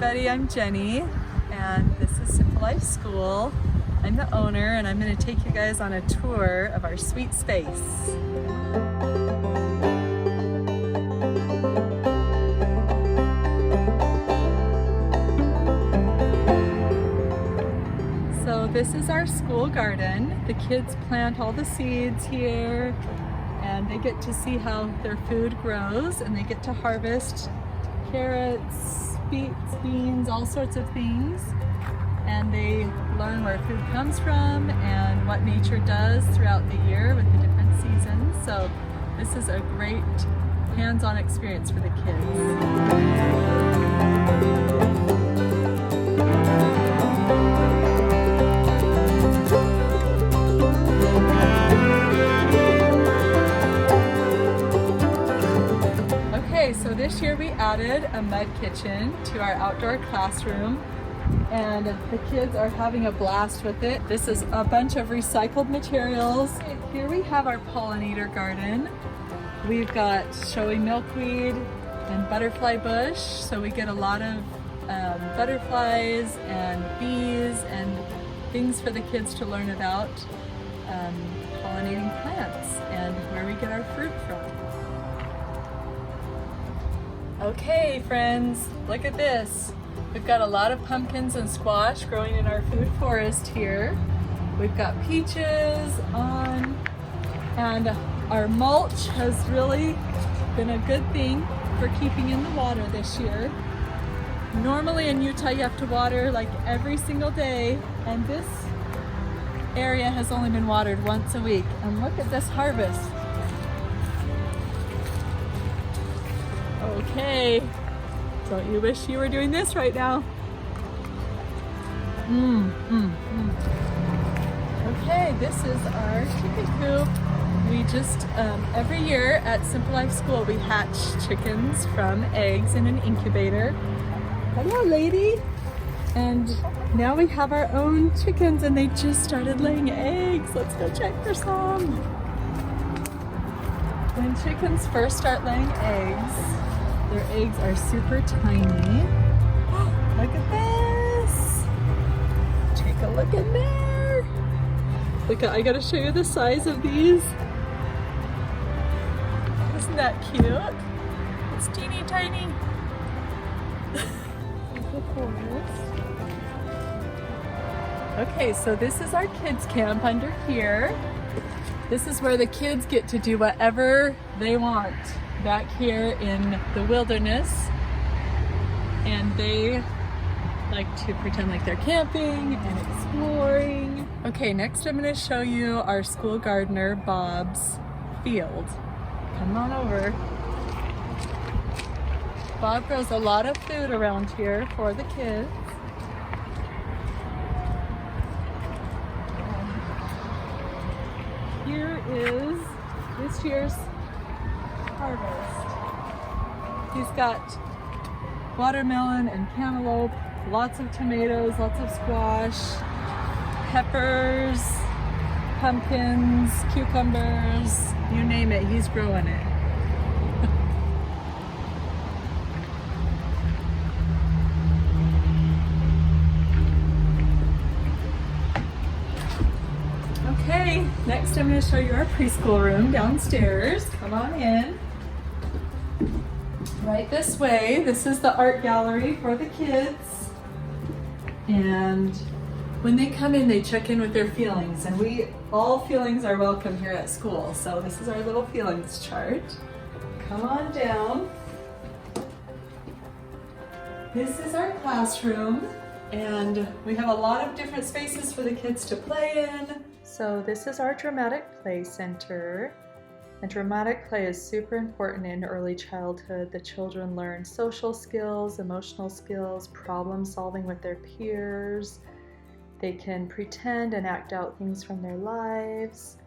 everybody, I'm Jenny and this is SimpleLife School. I'm the owner and I'm going to take you guys on a tour of our sweet space. So this is our school garden. The kids plant all the seeds here and they get to see how their food grows, and they get to harvest carrots, beans, all sorts of things, and they learn where food comes from and what nature does throughout the year with the different seasons. So this is a great hands-on experience for the kids. So this year we added a mud kitchen to our outdoor classroom, and the kids are having a blast with it. This is a bunch of recycled materials. Here we have our pollinator garden. We've got showy milkweed and butterfly bush, so we get a lot of butterflies and bees and things for the kids to learn about pollinating plants and where we get our fruit from. Okay friends, look at this. We've got a lot of pumpkins and squash growing in our food forest here. We've got peaches on, and our mulch has really been a good thing for keeping in the water this year. Normally in Utah you have to water like every single day, and this area has only been watered once a week. And look at this harvest. Okay, don't you wish you were doing this right now? Okay, this is our chicken coop. We just, every year at SimpleLife School, we hatch chickens from eggs in an incubator. Hello, lady. And now we have our own chickens and they just started laying eggs. Let's go check for some. When chickens first start laying eggs, their eggs are super tiny. Look at this! Take a look in there! Look, I gotta show you the size of these. Isn't that cute? It's teeny tiny. Okay, so this is our kids camp under here. This is where the kids get to do whatever they want back here in the wilderness, and they like to pretend like they're camping and exploring. Okay, next I'm going to show you our school gardener Bob's field. Come on over. Bob grows a lot of food around here for the kids. Here is this year's harvest. He's got watermelon and cantaloupe, lots of tomatoes, lots of squash, peppers, pumpkins, cucumbers, you name it, he's growing it. Okay, next I'm going to show you our preschool room downstairs. Come on in. Right this way. This is the art gallery for the kids. And when they come in, they check in with their feelings. And all feelings are welcome here at school. So this is our little feelings chart. Come on down. This is our classroom. And we have a lot of different spaces for the kids to play in. So this is our dramatic play center. And dramatic play is super important in early childhood. The children learn social skills, emotional skills, problem solving with their peers. They can pretend and act out things from their lives.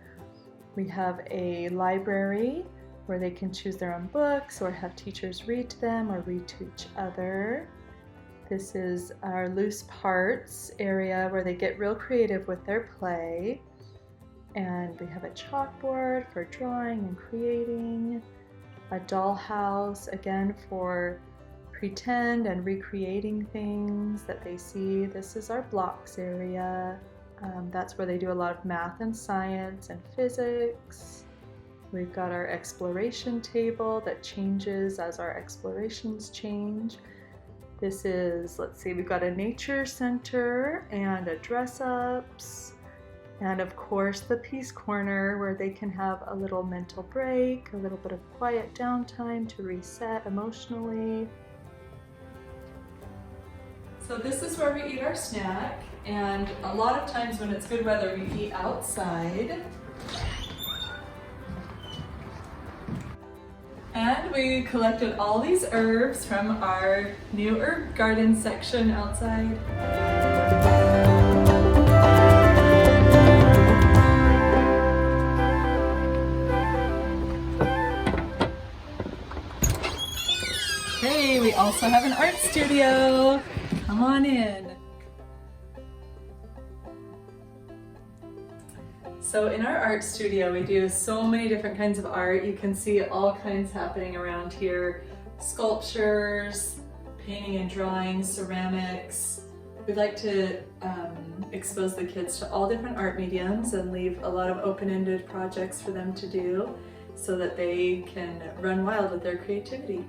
We have a library where they can choose their own books or have teachers read to them or read to each other. This is our loose parts area where they get real creative with their play. And we have a chalkboard for drawing and creating, a dollhouse, again for pretend and recreating things that they see. This is our blocks area. That's where they do a lot of math and science and physics. We've got our exploration table that changes as our explorations change. This is, let's see, we've got a nature center and a dress-ups. And of course the Peace Corner, where they can have a little mental break, a little bit of quiet downtime to reset emotionally. So this is where we eat our snack, and a lot of times when it's good weather we eat outside. And we collected all these herbs from our new herb garden section outside. Hey, we also have an art studio. Come on in. So in our art studio, we do so many different kinds of art. You can see all kinds happening around here. Sculptures, painting and drawing, ceramics. We'd like to expose the kids to all different art mediums and leave a lot of open-ended projects for them to do so that they can run wild with their creativity.